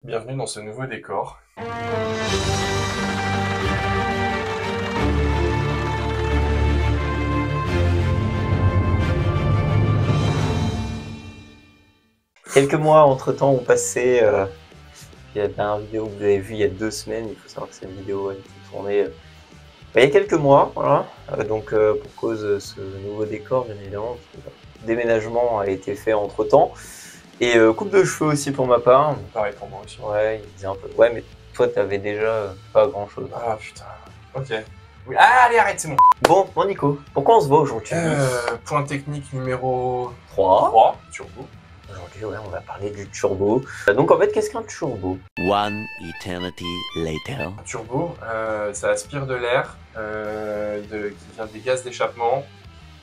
Bienvenue dans ce nouveau décor. Quelques mois entre-temps ont passé. Il y a la dernière vidéo que vous avez vue il y a 2 semaines. Il faut savoir que cette vidéo a été tournée il y a quelques mois. Voilà. Pour cause de ce nouveau décor, bien évidemment, le déménagement a été fait entre-temps. Et coupe de cheveux aussi pour ma part. Pareil pour moi aussi. Ouais, il disait un peu. Ouais, mais toi, t'avais déjà pas grand-chose. Ah putain. Ok. Oui. Ah, allez, arrête, c'est bon. Bon, Nico, pourquoi on se voit aujourd'hui? Point technique numéro 3. 3, turbo. Aujourd'hui, ouais, on va parler du turbo. Donc en fait, qu'est-ce qu'un turbo? One eternity later. Un turbo, ça aspire de l'air qui vient des gaz d'échappement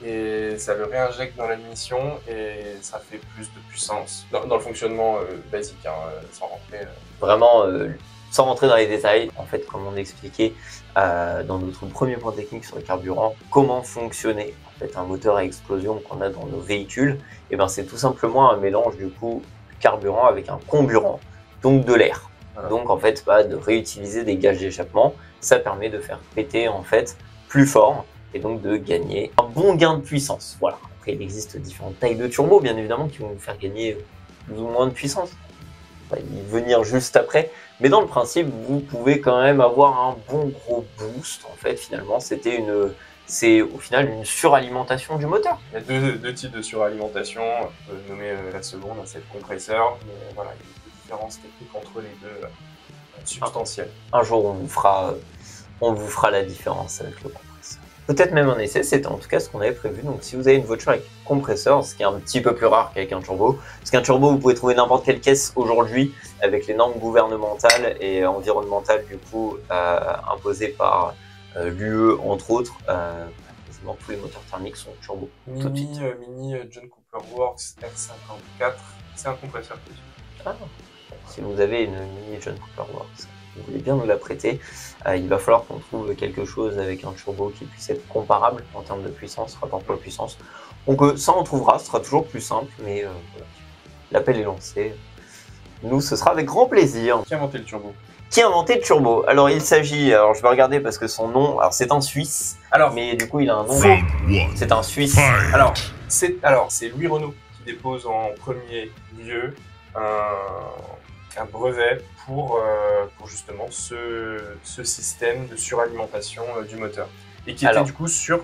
et ça le réinjecte dans la mission et ça fait plus de puissance. Dans le fonctionnement basique, hein, sans rentrer. Vraiment, sans rentrer dans les détails, en fait, comme on expliquait dans notre premier point technique sur le carburant, comment fonctionnait en fait un moteur à explosion qu'on a dans nos véhicules. Et ben, c'est tout simplement un mélange du coup de carburant avec un comburant, donc de l'air. Voilà. Donc en fait, de réutiliser des gaz d'échappement, ça permet de faire péter en fait plus fort et donc de gagner un bon gain de puissance. Voilà. Après, il existe différentes tailles de turbo, bien évidemment, qui vont vous faire gagner plus ou moins de puissance. On va y venir juste après, mais dans le principe, vous pouvez quand même avoir un bon gros boost. En fait, finalement, c'est au final une suralimentation du moteur. Il y a deux types de suralimentation. On peut nommer la seconde, c'est le compresseur. Mais voilà, il y a des différences techniques entre les deux substantielles. Un jour, on vous fera la différence avec le compresseur. Peut-être même un essai, c'était en tout cas ce qu'on avait prévu. Donc si vous avez une voiture avec compresseur, ce qui est un petit peu plus rare qu'avec un turbo, parce qu'un turbo, vous pouvez trouver n'importe quelle caisse aujourd'hui avec les normes gouvernementales et environnementales du coup imposées par l'UE entre autres. Quasiment tous les moteurs thermiques sont turbo. Mini John Cooper Works R54, c'est un compresseur dessus. Ah. Si vous avez une Mini John Cooper Works, vous voulez bien nous la prêter, il va falloir qu'on trouve quelque chose avec un turbo qui puisse être comparable en termes de puissance, rapport poids-puissance. Donc ça on trouvera, ce sera toujours plus simple, mais voilà. L'appel est lancé. Nous, ce sera avec grand plaisir. Qui a inventé le turbo? Qui a inventé le turbo? Alors il s'agit, alors je vais regarder parce que son nom, alors c'est un Suisse, mais du coup il a un nom. C'est un Suisse. Alors c'est Louis Renault qui dépose en premier lieu un brevet pour justement ce système de suralimentation du moteur. Et qui était du coup sur...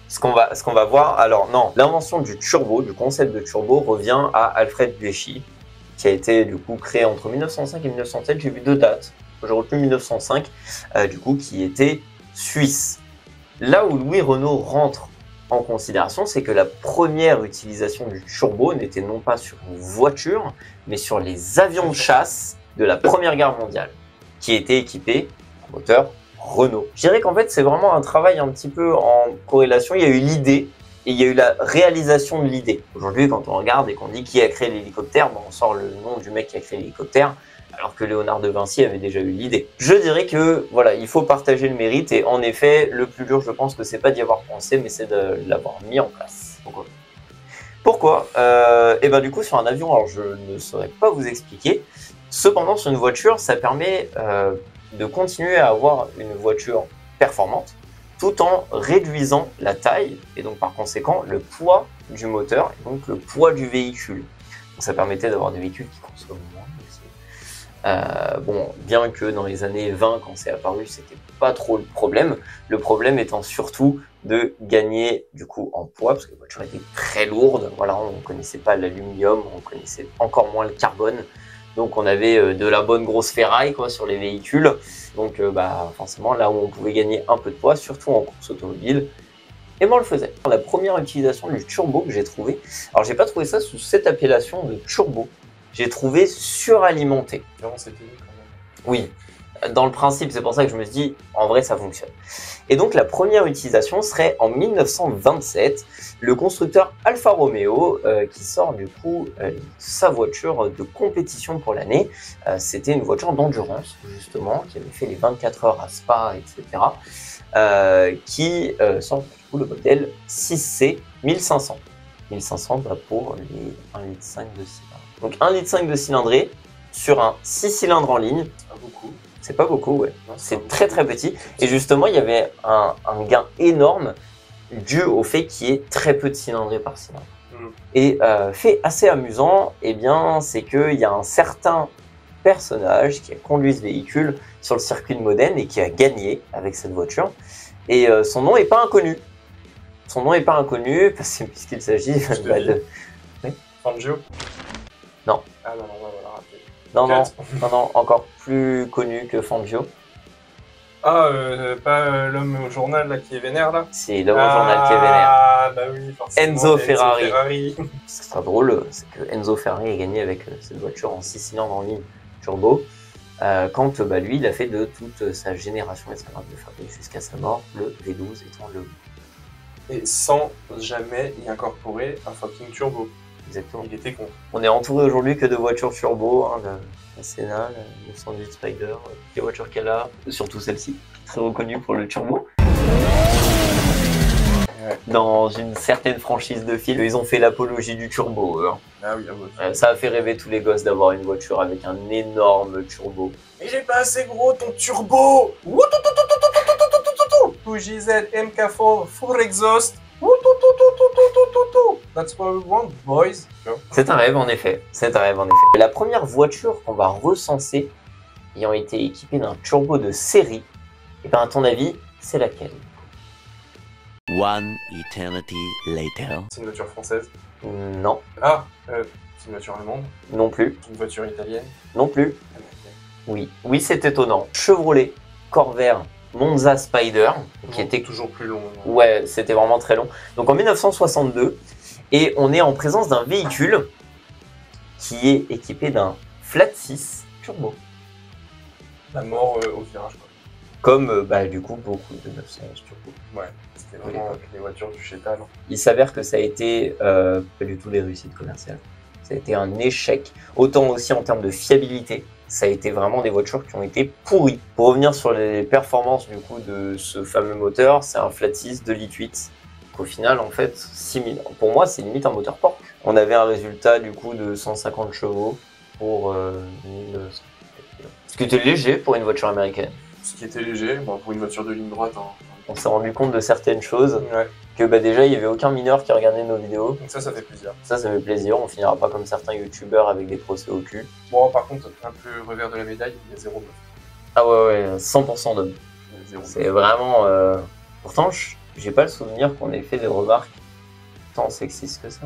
Ce qu'on va voir, alors non, l'invention du turbo, du concept de turbo revient à Alfred Büchi, qui a été du coup créé entre 1905 et 1907, j'ai vu 2 dates, j'ai retenu 1905, du coup qui était suisse. Là où Louis Renault rentre en considération, c'est que la première utilisation du turbo n'était non pas sur une voiture, mais sur les avions de chasse de la Première Guerre mondiale, qui étaient équipés en moteur Renault. Je dirais qu'en fait, c'est vraiment un travail un petit peu en corrélation. Il y a eu l'idée et il y a eu la réalisation de l'idée. Aujourd'hui, quand on regarde et qu'on dit qui a créé l'hélicoptère, on sort le nom du mec qui a créé l'hélicoptère, alors que Léonard de Vinci avait déjà eu l'idée. Je dirais que voilà, il faut partager le mérite et en effet, le plus dur, je pense que c'est pas d'y avoir pensé, mais c'est de l'avoir mis en place. Pourquoi Et ben du coup, sur un avion, alors je ne saurais pas vous expliquer. Cependant, sur une voiture, ça permet de continuer à avoir une voiture performante tout en réduisant la taille et donc par conséquent le poids du moteur et donc le poids du véhicule. Donc ça permettait d'avoir des véhicules qui consomment moins aussi. Bon, bien que dans les années 20, quand c'est apparu, c'était pas trop le problème. Le problème étant surtout de gagner du coup en poids, parce que la voiture était très lourde. Voilà, on ne connaissait pas l'aluminium, on connaissait encore moins le carbone. Donc on avait de la bonne grosse ferraille quoi, sur les véhicules. Donc forcément là où on pouvait gagner un peu de poids, surtout en course automobile, et ben on le faisait. La première utilisation du turbo que j'ai trouvé, alors j'ai pas trouvé ça sous cette appellation de turbo, j'ai trouvé suralimenté. Vraiment c'était quand même. Oui, dans le principe, c'est pour ça que je me suis dit, en vrai ça fonctionne. Et donc la première utilisation serait en 1927, le constructeur Alfa Romeo qui sort du coup sa voiture de compétition pour l'année. C'était une voiture d'endurance justement, qui avait fait les 24 heures à Spa, etc. Qui sort du coup le modèle 6C 1500. 1500 pour les 1,5 litre de cylindrée. Donc 1,5 litre de cylindrée, sur un 6 cylindres en ligne. Pas beaucoup. C'est pas beaucoup, ouais. Non, C'est très très petit. Et justement, il y avait un gain énorme dû au fait qu'il y ait très peu de cylindrées par cylindre. Et fait assez amusant, eh bien, c'est qu'il y a un certain personnage qui a conduit ce véhicule sur le circuit de Modène et qui a gagné avec cette voiture. Et son nom n'est pas inconnu. Son nom n'est pas inconnu puisqu'il s'agit de... Fangio? Non. Ah non, on va la rappeler. Non, encore plus connu que Fangio. Ah, pas l'homme au journal là, qui est vénère là? C'est l'homme au journal qui est vénère. Ah, bah oui, forcément. Enzo Ferrari. Ce qui sera drôle, c'est que Enzo Ferrari a gagné avec cette voiture en 6 cylindres en ligne turbo. Quand lui, il a fait de toute sa génération et sa marque de fabrique jusqu'à sa mort, le V12 étant le... Et sans jamais y incorporer un fucking turbo. Exactement. Il était contre. On est entouré aujourd'hui que de voitures turbo, hein, la Senna, la 918 Spider, les voitures qu'elle a, surtout celle-ci, très reconnue pour le turbo. Ouais. Dans une certaine franchise de films, ils ont fait l'apologie du turbo. Hein. Ah oui, ça a fait rêver tous les gosses d'avoir une voiture avec un énorme turbo. Mais j'ai pas assez gros ton turbo! GZ MK4 full exhaust. That's what we want, boys. C'est un rêve en effet. C'est un rêve en effet. La première voiture qu'on va recenser ayant été équipée d'un turbo de série, et ben à ton avis, c'est laquelle? One eternity later. C'est une voiture française? Non. Ah, c'est une voiture allemande? Non plus. C'est une voiture italienne? Non plus. Oui. Oui, c'est étonnant. Chevrolet Corvair Monza Spider, qui était toujours plus long. Ouais, c'était vraiment très long. Donc en 1962, et on est en présence d'un véhicule qui est équipé d'un flat 6 turbo. La mort au virage, quoi. Comme du coup beaucoup de 911 turbo. Ouais, c'était vraiment les voitures du chétal. Il s'avère que ça a été pas du tout des réussites commerciales. Ça a été un échec, autant aussi en termes de fiabilité. Ça a été vraiment des voitures qui ont été pourries. Pour revenir sur les performances du coup de ce fameux moteur, c'est un flat 6 2,8 litres. Au final, en fait, 6000. Pour moi, c'est limite un moteur Porsche. On avait un résultat du coup de 150 chevaux pour 1100 kg. Ce qui était léger pour une voiture américaine. Ce qui était léger, bon, pour une voiture de ligne droite. Hein. On s'est rendu compte de certaines choses. Ouais. Que déjà, il n'y avait aucun mineur qui regardait nos vidéos. Donc ça fait plaisir. Ça fait plaisir. On finira pas comme certains youtubeurs avec des procès au cul. Bon, par contre, un peu revers de la médaille, il y a 0 meuf. Ah ouais, 100% d'hommes. C'est vraiment... Pourtant, j'ai pas le souvenir qu'on ait fait des remarques tant sexistes que ça.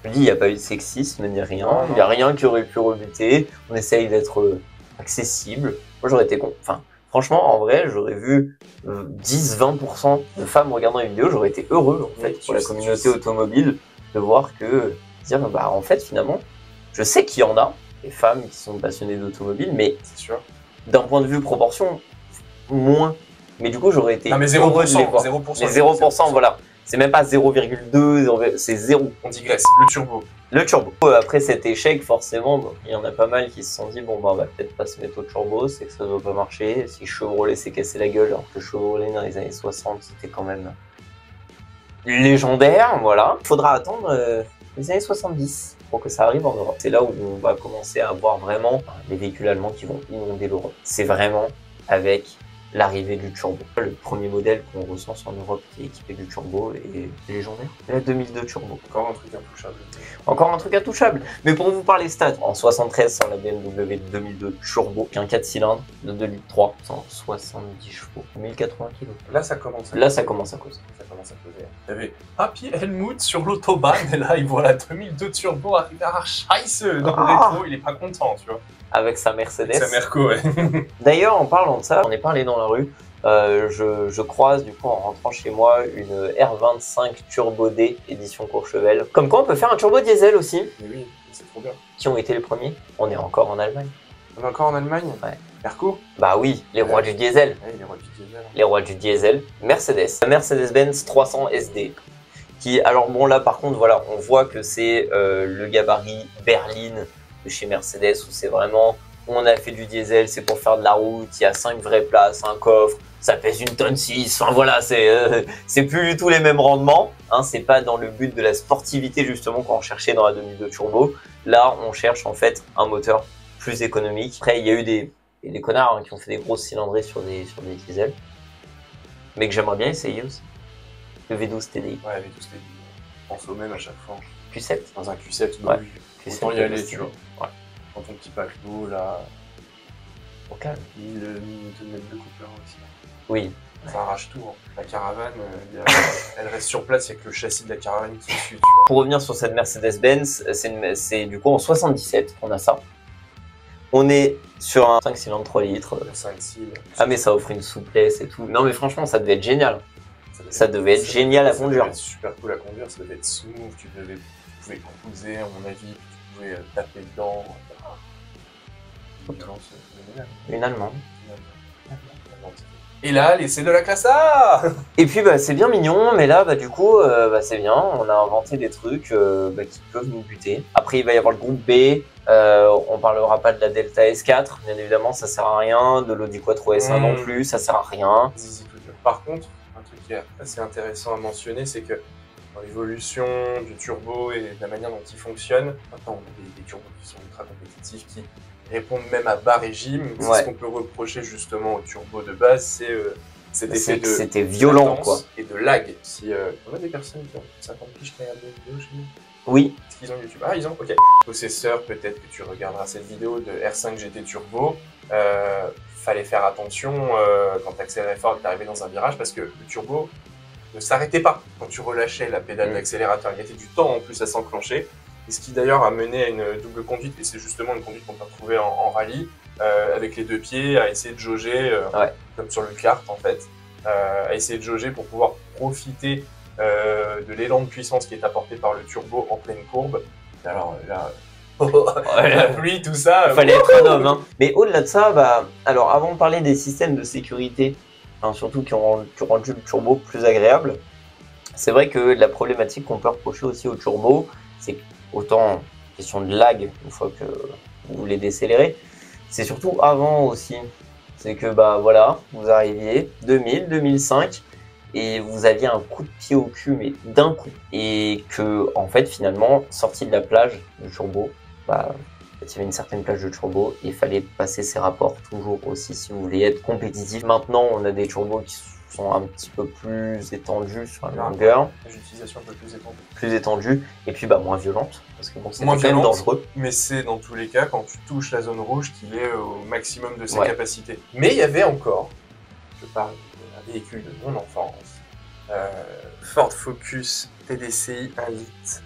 Je dis, il n'y a pas eu de sexisme ni rien. Il n'y a rien qui aurait pu rebuter. On essaye d'être accessible. Moi, j'aurais été con. Enfin, franchement, en vrai, j'aurais vu 10-20% de femmes regardant les vidéos. J'aurais été heureux, en fait, pour la communauté automobile, de voir que... Dire, en fait, finalement, je sais qu'il y en a, des femmes qui sont passionnées d'automobile, mais d'un point de vue proportion, moins. Mais du coup, j'aurais été heureux de les voir. 0%, mais 0%, voilà. C'est même pas 0,2, c'est 0. On digresse, le turbo. Le turbo. Après cet échec, forcément, il y en a pas mal qui se sont dit, bon, on va peut-être pas se mettre au turbo, c'est que ça doit pas marcher. Si Chevrolet s'est cassé la gueule, alors que Chevrolet dans les années 60, c'était quand même légendaire, voilà. Il faudra attendre les années 70 pour que ça arrive en Europe. C'est là où on va commencer à voir vraiment les véhicules allemands qui vont inonder l'Europe. C'est vraiment avec l'arrivée du turbo. Le premier modèle qu'on recense en Europe qui est équipé du turbo est légendaire. La 2002 turbo. Encore un truc intouchable. Encore un truc intouchable. Mais pour vous parler stats, en 73 sur la BMW 2002 turbo, un 4 cylindres de 2,3 litres, 170 chevaux, 1080 kg. Là, ça commence à Là, ça commence à causer. Ça commence à causer. Il y avait Happy Helmut sur l'autobahn, et là, il voit la 2002 turbo arriver à Scheiße dans le rétro, il est pas content, tu vois. Avec sa Mercedes. Avec sa Merco, ouais. D'ailleurs, en parlant de ça, on est parlé dans la rue. Je croise du coup en rentrant chez moi une R25 Turbo D édition Courchevel. Comme quoi on peut faire un turbo diesel aussi. Mais oui, c'est trop bien. Qui ont été les premiers? On est encore en Allemagne. On est encore en Allemagne? Ouais. Merco? Bah oui, les rois du diesel. Ouais, les rois du diesel. Les rois du diesel. Mercedes. La Mercedes-Benz 300 SD. Qui, alors bon là par contre voilà, on voit que c'est le gabarit berline de chez Mercedes où c'est vraiment... On a fait du diesel, c'est pour faire de la route, il y a 5 vraies places, un coffre, ça pèse 1,6 tonne. Enfin voilà, c'est plus du tout les mêmes rendements. Hein, c'est pas dans le but de la sportivité justement qu'on cherchait dans la 2002 turbo. Là, on cherche en fait un moteur plus économique. Après, il y a eu des connards hein, qui ont fait des grosses cylindrées sur des diesels, mais que j'aimerais bien essayer aussi. Le V12 TDI. Ouais, V12 TDI. On pense au même à chaque fois. Q7. Dans un Q7, Ouais. oui. Q7, Autant y aller, tu vois. Ouais. Dans ton petit paquebot, là. Au calme. 1000 mètres de Cooper aussi. Oui. Ça arrache tout. Hein. La caravane, elle reste sur place, il n'y a que le châssis de la caravane qui suit, tu vois. Pour revenir sur cette Mercedes-Benz, c'est du coup en 77 qu'on a ça. On est sur un 5 cylindres 3 litres. Le 5 cils. Ah mais ça offre une souplesse et tout. Non mais franchement ça devait être génial. Ça devait être génial à conduire. Ça devait être super cool à conduire, ça devait être smooth, tu pouvais cruiser à mon avis, puis tu pouvais taper dedans. Une allemande. Et là, c'est de la classe A. Et puis bah c'est bien mignon, mais là bah du coup c'est bien, on a inventé des trucs qui peuvent nous buter. Après il va y avoir le groupe B, on parlera pas de la Delta S4, bien évidemment ça sert à rien, de l'Audi Quattro S1 non plus, ça sert à rien. Par contre, un truc qui est assez intéressant à mentionner, c'est que dans l'évolution du turbo et de la manière dont il fonctionne, maintenant on a des turbos qui sont ultra compétitifs, qui répondent même à bas régime. C'est ce qu'on peut reprocher justement au turbo de base, c'est cet effet de c'était violent latence quoi. Et de lag. Si on a des personnes qui ont 50 piges qui regardent des vidéos chez nous. Oui. Est-ce qu'ils ont YouTube? Ah, ils ont, ok. Possesseur, peut-être que tu regarderas cette vidéo de R5 GT Turbo. Fallait faire attention quand tu accélérais fort et que tu arrivais dans un virage parce que le turbo ne s'arrêtait pas quand tu relâchais la pédale d'accélérateur. Il y avait du temps en plus à s'enclencher. Et ce qui d'ailleurs a mené à une double conduite, et c'est justement une conduite qu'on peut retrouver en rallye, avec les deux pieds, à essayer de jauger, comme sur le kart en fait, à essayer de jauger pour pouvoir profiter de l'élan de puissance qui est apporté par le turbo en pleine courbe. Et alors là, la pluie, tout ça. Il fallait être un homme. Hein. Mais au-delà de ça, alors avant de parler des systèmes de sécurité, surtout qui ont rendu le turbo plus agréable, c'est vrai que la problématique qu'on peut reprocher aussi au turbo, c'est autant question de lag une fois que vous voulez décélérer, c'est surtout avant aussi. C'est que voilà, vous arriviez 2000, 2005 et vous aviez un coup de pied au cul mais d'un coup et que en fait finalement sorti de la plage du turbo, il y avait une certaine plage de turbo et il fallait passer ses rapports toujours aussi si vous voulez être compétitif. Maintenant on a des turbos qui sont un petit peu plus étendus sur la longueur. L'utilisation un peu plus étendue. Plus étendue et puis moins violente parce que bon c'est quand même dangereux. Mais c'est dans tous les cas quand tu touches la zone rouge qu'il est au maximum de ses capacités. Mais il y avait encore, je parle d'un véhicule de mon enfance, Ford Focus TDCi 1 litre,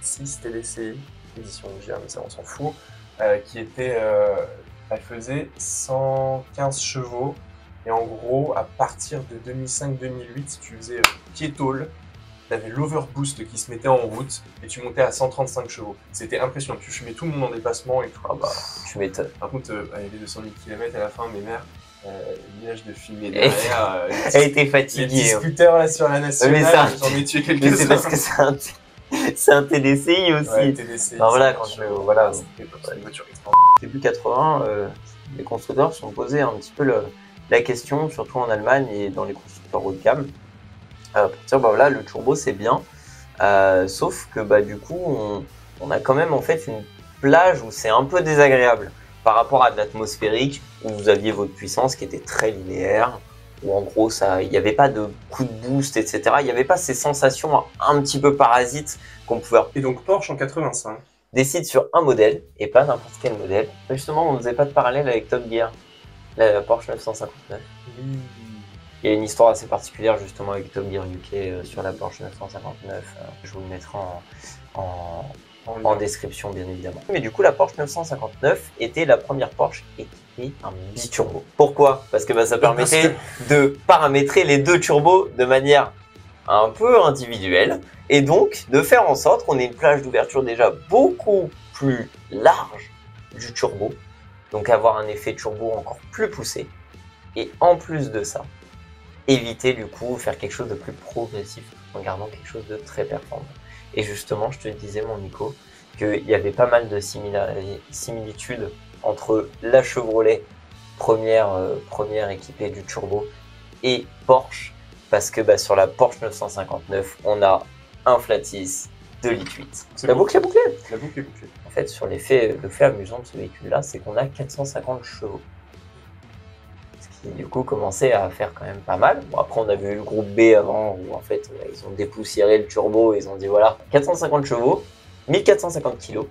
6 TDCi, édition légère mais ça on s'en fout, qui était, elle faisait 115 chevaux. Et en gros, à partir de 2005-2008, si tu faisais pied-tôle, tu avais l'overboost qui se mettait en route et tu montais à 135 chevaux. C'était impressionnant. Tu fumais tout le monde en dépassement et tout. Tu m'étonnes. Par contre, il y avait 210 km à la fin, mes mères, nuage de fumée derrière. Elle était fatiguée. Les scooters là sur la nationale, j'en ai tué quelques-uns. Mais c'est parce que c'est un TDCi aussi. Ouais, TDCi. Voilà, quand c'était une voiture extraordinaire. Début 80, les constructeurs se sont posés un petit peu la question, surtout en Allemagne et dans les constructeurs haut de gamme, pour dire voilà, le turbo c'est bien, sauf que du coup on a quand même en fait une plage où c'est un peu désagréable par rapport à de l'atmosphérique où vous aviez votre puissance qui était très linéaire, où en gros il n'y avait pas de coup de boost, etc. Il n'y avait pas ces sensations un petit peu parasites qu'on pouvait. Et donc Porsche en 85 décide sur un modèle et pas n'importe quel modèle. Justement, on ne faisait pas de parallèle avec Top Gear. La Porsche 959. Il y a une histoire assez particulière justement avec Top Gear UK sur la Porsche 959. Je vous le mettrai en description bien évidemment. Mais du coup la Porsche 959 était la première Porsche équipée d'un biturbo. Pourquoi? Parce que ça permettait de paramétrer les deux turbos de manière un peu individuelle et donc de faire en sorte qu'on ait une plage d'ouverture déjà beaucoup plus large du turbo. Donc avoir un effet turbo encore plus poussé. Et en plus de ça, éviter du coup faire quelque chose de plus progressif en gardant quelque chose de très performant. Et justement, je te disais mon Nico, qu'il y avait pas mal de similitudes entre la Chevrolet première équipée du turbo et Porsche. Parce que sur la Porsche 959, on a un flat 6 2,8 litres. C'est La bon. boucle est bouclée. La boucle est bouclée. En fait, sur le fait amusant de ce véhicule-là, c'est qu'on a 450 chevaux. Ce qui, du coup, commençait à faire quand même pas mal. Bon, après, on a vu le groupe B avant, où en fait, ils ont dépoussiéré le turbo, ils ont dit voilà, 450 chevaux, 1450 kilos.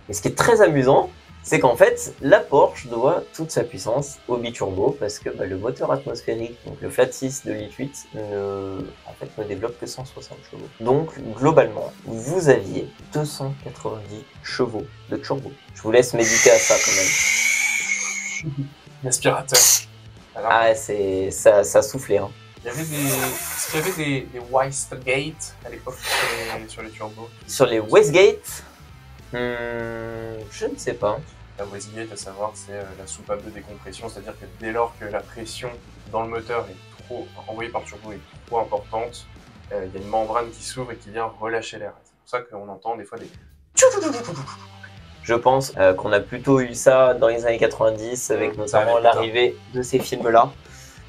Et ce qui est très amusant, c'est qu'en fait, la Porsche doit toute sa puissance au biturbo, parce que le moteur atmosphérique, donc le flat 6 de litre 8, ne développe que 160 chevaux. Donc, globalement, vous aviez 290 chevaux de turbo. Je vous laisse méditer à ça quand même. L'aspirateur. Alors, Ah, ça soufflait. Hein. est-ce qu'il y avait des Westgate à l'époque sur les turbos? Sur les Westgate, je ne sais pas. La Westgate, à savoir, c'est la soupape de décompression, c'est-à-dire que dès lors que la pression dans le moteur est envoyée par le turbo est trop importante, il y a une membrane qui s'ouvre et qui vient relâcher l'air. C'est pour ça qu'on entend des fois des... Je pense qu'on a plutôt eu ça dans les années 90 avec notamment l'arrivée de ces films-là.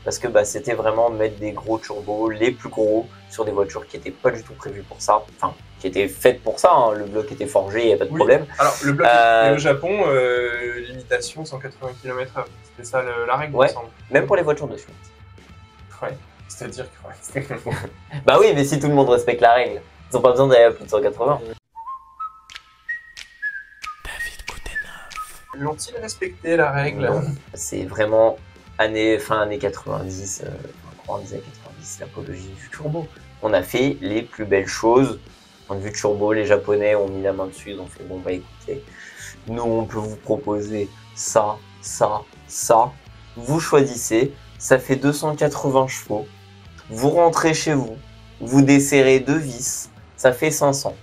Parce que c'était vraiment mettre des gros turbos, les plus gros, sur des voitures qui n'étaient pas du tout prévues pour ça. Enfin, qui étaient faites pour ça. Hein. Le bloc était forgé, il n'y a pas de problème. Alors, le bloc est au Japon, limitation 180 km/h. C'était ça la règle, ouais. il me semble. Même pour les voitures de suite. Ouais, c'est-à-dire que... Bah oui, mais si tout le monde respecte la règle, ils n'ont pas besoin d'aller à plus de 180. L'ont-ils respecté, la règle? C'est vraiment fin années 90, courant des années 90, l'apologie du turbo. On a fait les plus belles choses. Point de vue turbo, les Japonais ont mis la main dessus, ils ont fait bon écoutez, nous on peut vous proposer ça, ça, ça. Vous choisissez, ça fait 280 chevaux. Vous rentrez chez vous, vous desserrez 2 vis, ça fait 500.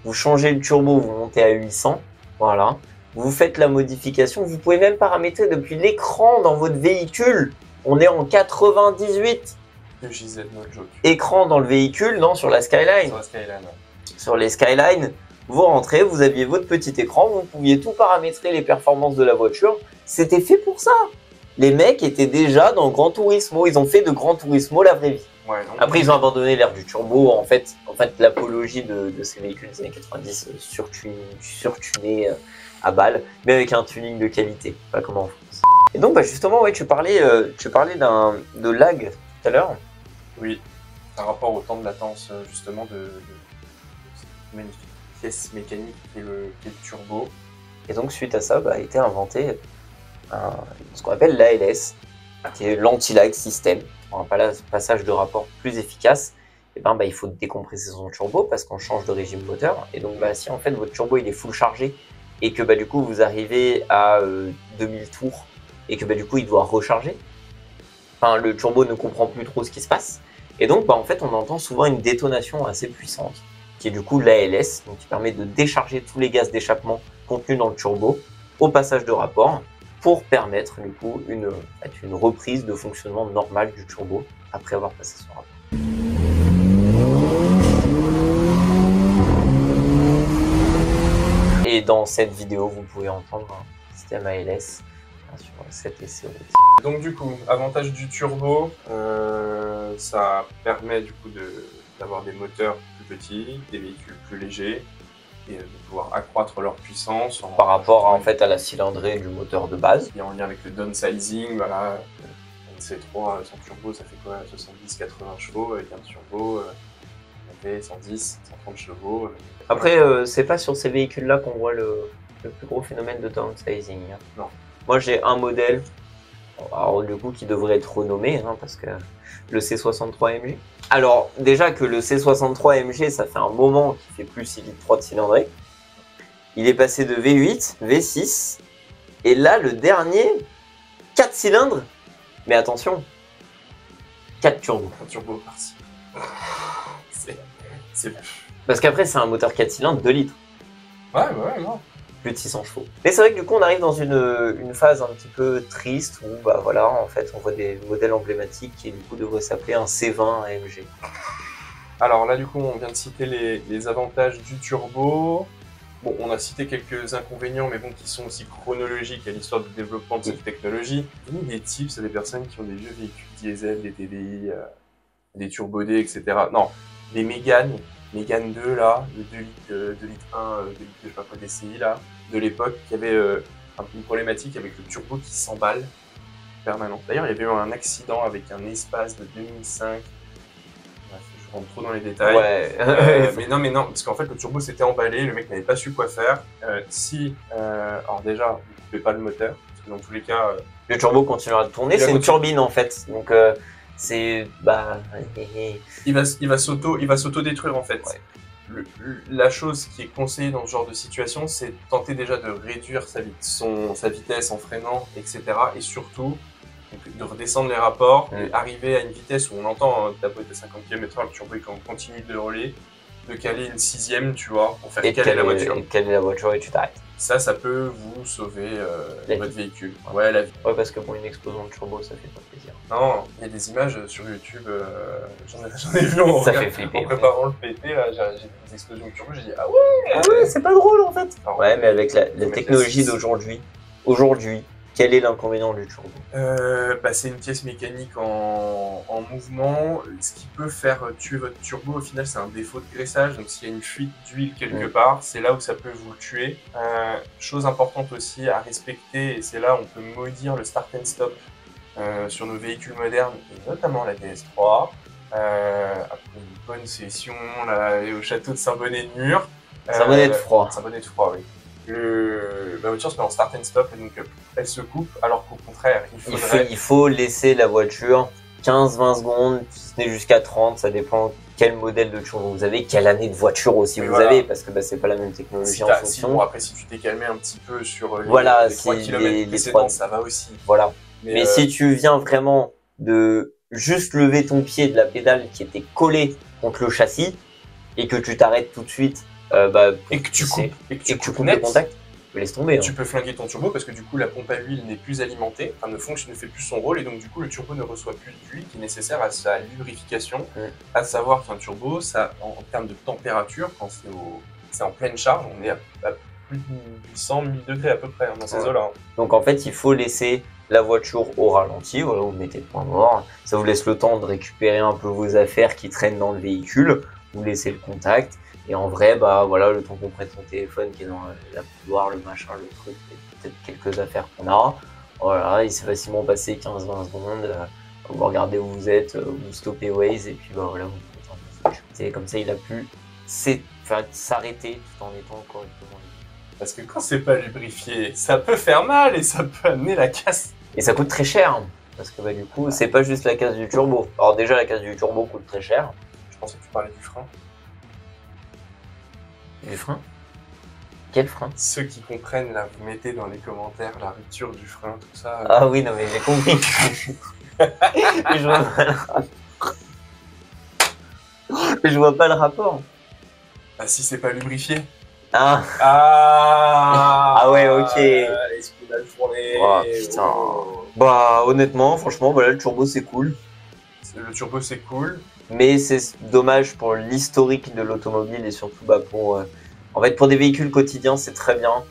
Vous changez le turbo, vous montez à 800, voilà. Vous faites la modification, vous pouvez même paramétrer depuis l'écran dans votre véhicule. On est en 98. Le JZ, no joke. Écran dans le véhicule, non, sur la Skyline. Sur la Skyline, ouais. Sur les Skyline, vous rentrez, vous aviez votre petit écran, vous pouviez tout paramétrer les performances de la voiture. C'était fait pour ça. Les mecs étaient déjà dans Gran Turismo, ils ont fait de Gran Turismo la vraie vie. Ouais, non. Après, ils ont abandonné l'ère du turbo. En fait l'apologie de ces véhicules des années 90 surtunés à balle, mais avec un tuning de qualité, pas comme en France. Et donc, justement, ouais, tu parlais de lag tout à l'heure. Oui, par rapport au temps de latence, justement, de cette magnifique pièce mécanique qui est le turbo. Et donc, suite à ça, a été inventé ce qu'on appelle l'ALS, qui est l'anti-lag system. Pour un passage de rapport plus efficace, et il faut décompresser son turbo parce qu'on change de régime moteur. Et donc, si en fait votre turbo il est full chargé et que du coup vous arrivez à 2000 tours et que du coup il doit recharger, le turbo ne comprend plus trop ce qui se passe. Et donc, en fait, on entend souvent une détonation assez puissante qui est du coup l'ALS, donc qui permet de décharger tous les gaz d'échappement contenus dans le turbo au passage de rapport, pour permettre du coup une reprise de fonctionnement normal du turbo après avoir passé son rapport. Et dans cette vidéo, vous pouvez entendre un système ALS sur cet essai. Donc du coup, avantage du turbo, ça permet du coup d'avoir des moteurs plus petits, des véhicules plus légers, et de pouvoir accroître leur puissance par rapport en fait à la cylindrée du moteur de base. Et en lien avec le downsizing, voilà, une C3 sans turbo, ça fait quoi, 70-80 chevaux, avec un turbo, on fait 110, 130 chevaux. Après, c'est pas sur ces véhicules-là qu'on voit le plus gros phénomène de downsizing. Hein. Non. Moi, j'ai un modèle, alors du coup, qui devrait être renommé, parce que le C63 MG. Alors, déjà que le C63 MG, ça fait un moment qu'il fait plus 6 litres 3 de cylindrée. Il est passé de V8, V6, et là, le dernier, 4 cylindres. Mais attention, 4 turbos. Un turbo par-ci. C'est... Parce qu'après, c'est un moteur 4 cylindres, 2 litres. Ouais, non. Plus de 600 chevaux. Mais c'est vrai que du coup, on arrive dans une phase un petit peu triste où, en fait, on voit des modèles emblématiques qui, du coup, devraient s'appeler un C20 AMG. Alors là, du coup, on vient de citer les avantages du turbo. Bon, on a cité quelques inconvénients, mais qui sont aussi chronologiques à l'histoire du développement de cette technologie. Donnez des tips à des personnes qui ont des vieux véhicules diesel, des TDI, des turbodés, etc. Non, les Mégane, Mégane 2 là, le 2 litres, 2 litres 1, 2 litres je sais pas quoi DCI là, de l'époque, qui avait une problématique avec le turbo qui s'emballe permanent. D'ailleurs, il y avait eu un accident avec un espace de 2005. Bref, je rentre trop dans les détails. Ouais. Mais non, parce qu'en fait le turbo s'était emballé, le mec n'avait pas su quoi faire. Alors déjà, vous ne coupez pas le moteur, parce que dans tous les cas, Le turbo continuera de tourner, Il va c'est une continuer. turbine en fait. Donc c'est. Bah. il va s'auto-détruire en fait. Ouais. La chose qui est conseillée dans ce genre de situation, c'est tenter déjà de réduire sa vitesse en freinant, etc. Et surtout, donc, de redescendre les rapports et arriver à une vitesse où on entend tapoter à 50 km/h, le turbo il continue de rouler, de caler une 6e, tu vois, pour faire caler la voiture. Et caler la voiture et tu t'arrêtes. Ça peut vous sauver La votre véhicule. Ouais, la vie. Ouais, parce que pour une explosion de turbo, ça fait pas plaisir. Non, il y a des images sur YouTube, j'en ai vu en, Ça fait flipper, en préparant le PT, là, j'ai vu des explosions de turbo, j'ai dit ah ouais, Ah ouais, c'est pas drôle en fait. Alors, Ouais, mais avec la faut mettre technologie la 6. d'aujourd'hui, quel est l'inconvénient du turbo? C'est une pièce mécanique en mouvement. Ce qui peut faire tuer votre turbo, au final, c'est un défaut de graissage. Donc, s'il y a une fuite d'huile quelque part, c'est là où ça peut vous le tuer. Chose importante aussi à respecter, et c'est là où on peut maudire le start and stop sur nos véhicules modernes, et notamment la DS3. Après une bonne session là, au château de Saint-Bonnet de Mur. Saint-Bonnet de Froid. Saint-Bonnet de Froid, oui. La voiture se met en start and stop et donc elle se coupe, alors qu'au contraire, Il faut laisser la voiture 15-20 secondes, si ce n'est jusqu'à 30, ça dépend quel modèle de turbo vous avez, quelle année de voiture aussi Oui, vous voilà. avez, parce que c'est pas la même technologie en fonction. Après, si tu t'es calmé un petit peu sur les 3 km précédents, ça va aussi. Voilà. Mais si tu viens vraiment de juste lever ton pied de la pédale qui était collée contre le châssis et que tu t'arrêtes tout de suite, et que tu coupes, coupes le contact, laisse tomber. Tu peux flinguer ton turbo parce que du coup la pompe à huile n'est plus alimentée, enfin ne fait plus son rôle et donc du coup le turbo ne reçoit plus d'huile qui est nécessaire à sa lubrification. À savoir qu'un turbo, ça, en termes de température, quand c'est en pleine charge, on est à plus de 800-1000 degrés à peu près dans ces eaux-là. Donc en fait, il faut laisser la voiture au ralenti, voilà, vous mettez le point mort, ça vous laisse le temps de récupérer un peu vos affaires qui traînent dans le véhicule, vous laissez le contact. Et en vrai, voilà, le temps qu'on prenne son téléphone qui est dans la couloir, le machin, le truc, peut-être quelques affaires qu'on a. Voilà, il s'est facilement passé 15-20 secondes. Vous regardez où vous êtes, vous stoppez Waze et puis voilà, vous mettez comme ça, il a pu s'arrêter tout en étant correctement. Parce que quand c'est pas lubrifié, ça peut faire mal et ça peut amener la casse. Et ça coûte très cher, parce que du coup, c'est pas juste la casse du turbo. Alors déjà, la casse du turbo coûte très cher. Je pensais que tu parlais du frein. Du frein? Quel frein? Ceux qui comprennent, là, vous mettez dans les commentaires la rupture du frein, tout ça. Ah oui, non mais j'ai compris. Mais je vois pas le rapport. Ah si c'est pas lubrifié. Ah. Ah ouais, ok. L'esprit de la journée. Oh putain. Honnêtement, franchement, voilà, le turbo c'est cool. Le turbo c'est cool. Mais c'est dommage pour l'historique de l'automobile et surtout pour des véhicules quotidiens, c'est très bien.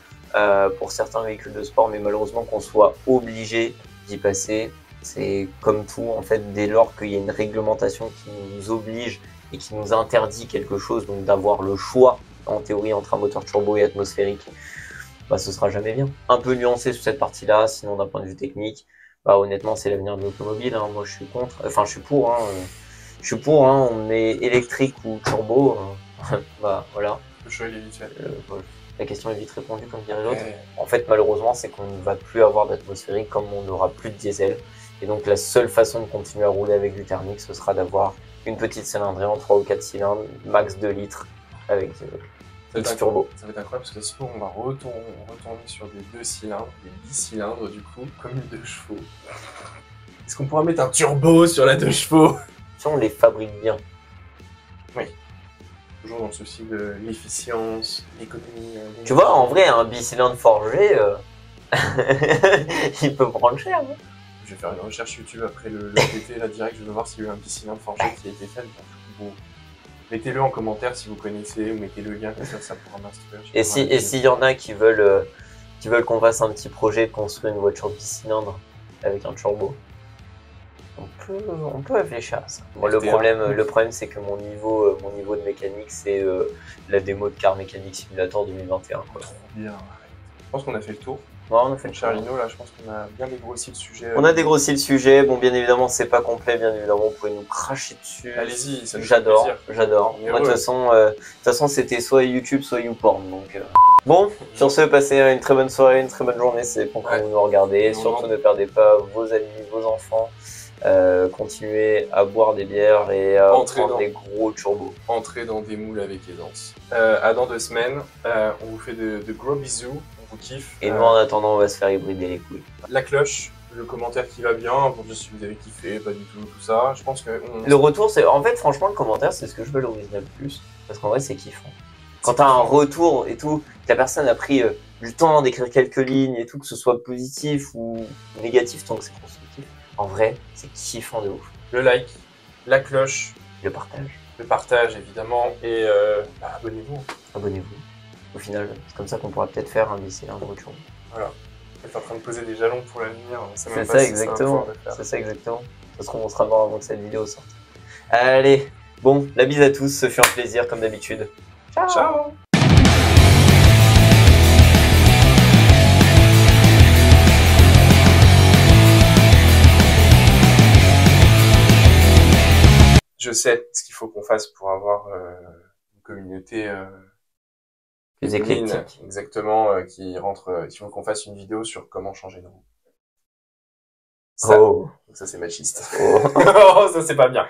Pour certains véhicules de sport, mais malheureusement qu'on soit obligé d'y passer, c'est comme tout en fait. Dès lors qu'il y a une réglementation qui nous oblige et qui nous interdit quelque chose, donc d'avoir le choix en théorie entre un moteur turbo et atmosphérique, ce sera jamais bien. Un peu nuancé sur cette partie-là, sinon d'un point de vue technique, honnêtement c'est l'avenir de l'automobile. Moi je suis contre, enfin je suis pour. Je suis pour, on met électrique ou turbo, voilà. Le choix il est vite fait. La question est vite répondue, comme dirait l'autre. En fait, malheureusement, c'est qu'on ne va plus avoir d'atmosphérique comme on n'aura plus de diesel. Et donc, la seule façon de continuer à rouler avec du thermique, ce sera d'avoir une petite cylindrée en 3 ou 4 cylindres, max 2 litres, avec X turbo. Ça va être incroyable parce que ce coup, on va retourner sur des 2 cylindres, des 10 cylindres du coup, comme une 2 chevaux. Est-ce qu'on pourra mettre un turbo sur la 2 chevaux? Si on les fabrique bien. Oui. Toujours dans le souci de l'efficience, l'économie. Tu vois, en vrai, un bicylindre forgé, il peut prendre cher. Hein. Je vais faire une recherche YouTube après le PT, là, direct, je vais voir s'il y a eu un bicylindre forgé qui a été fait. Bon. Mettez-le en commentaire si vous connaissez, ou mettez le lien, comme ça pourra m'instruire. Et s'il y en a qui veulent qu'on fasse un petit projet de construire une voiture bicylindre avec un turbo. On peut réfléchir à ça. Bon, FT1. le problème c'est que mon niveau de mécanique, c'est la démo de Car Mechanic Simulator 2021. Quoi. Trop bien. Je pense qu'on a fait le tour. Ouais, on a fait Mon cher Lino, là, je pense qu'on a bien dégrossi le sujet. On a dégrossi le sujet. Bon, bien évidemment, c'est pas complet. Bien évidemment, vous pouvez nous cracher dessus. Allez-y, ça nous fait J'adore, plaisir. j'adore. On est Moi, de heureux. toute façon, c'était soit YouTube, soit YouPorn. Donc, bon, sur ce, passez une très bonne soirée, une très bonne journée. C'est pour que vous nous regardez. Surtout, ne perdez pas vos amis, vos enfants. Continuez à boire des bières et à prendre des gros turbos. Entrez dans des moules avec aisance. À dans 2 semaines. On vous fait de gros bisous. On vous kiffe. Et nous, en attendant, on va se faire hybrider les couilles. La cloche, le commentaire qui va bien, pour dire si vous avez kiffé, pas du tout, tout ça. Je pense que le retour, c'est en fait, franchement, le commentaire, c'est ce que je valorise le plus. Parce qu'en vrai, c'est kiffant. Quand t'as un retour et tout, que la personne a pris du temps d'écrire quelques lignes et tout, que ce soit positif ou négatif, tant que c'est constructif. En vrai, c'est kiffant de ouf. le like, la cloche, Le partage. le partage évidemment, et abonnez-vous. Abonnez-vous. Au final, c'est comme ça qu'on pourra peut-être faire d'ici un gros jour. Voilà. Vous êtes en train de poser des jalons pour l'avenir. C'est ça, exactement. C'est ça, exactement. Ça se trouve, on sera mort avant que cette vidéo sorte. Allez, bon, la bise à tous. Ce fut un plaisir, comme d'habitude. Ciao. Ciao. Je sais ce qu'il faut qu'on fasse pour avoir une communauté Les éclectiques. exactement, qui rentre. Il faut qu'on fasse une vidéo sur comment changer une roue. Ça, Oh. ça c'est machiste. Oh. Oh, ça c'est pas bien.